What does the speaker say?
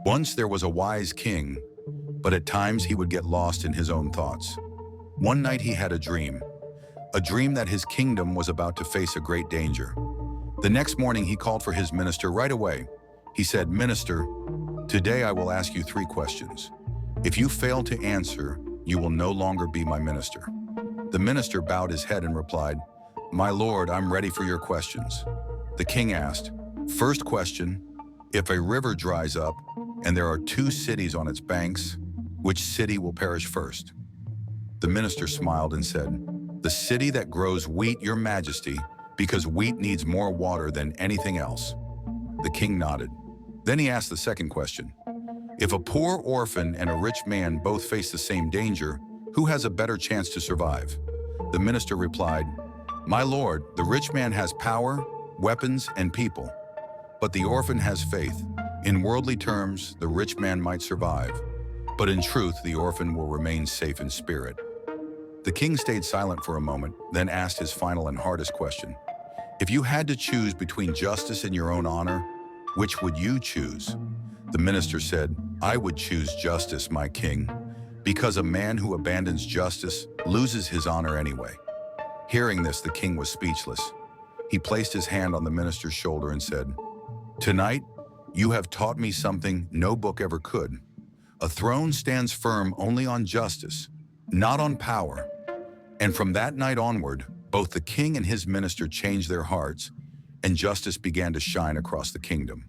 Once there was a wise king, but at times he would get lost in his own thoughts. One night he had a dream that his kingdom was about to face a great danger. The next morning he called for his minister right away. He said, "Minister, today I will ask you 3 questions. If you fail to answer, you will no longer be my minister." The minister bowed his head and replied, "My lord, I'm ready for your questions." The king asked, "First question, if a river dries up and there are 2 cities on its banks, which city will perish first?" The minister smiled and said, "The city that grows wheat, your majesty, because wheat needs more water than anything else." The king nodded. Then he asked the second question, "If a poor orphan and a rich man both face the same danger, who has a better chance to survive?" The minister replied, "My lord, the rich man has power, weapons, and people, but the orphan has faith. In worldly terms, the rich man might survive, but in truth, the orphan will remain safe in spirit." The king stayed silent for a moment, then asked his final and hardest question. "If you had to choose between justice and your own honor, which would you choose?" The minister said, "I would choose justice, my king, because a man who abandons justice loses his honor anyway." Hearing this, the king was speechless. He placed his hand on the minister's shoulder and said, "Tonight, you have taught me something no book ever could. A throne stands firm only on justice, not on power." And from that night onward, both the king and his minister changed their hearts, and justice began to shine across the kingdom.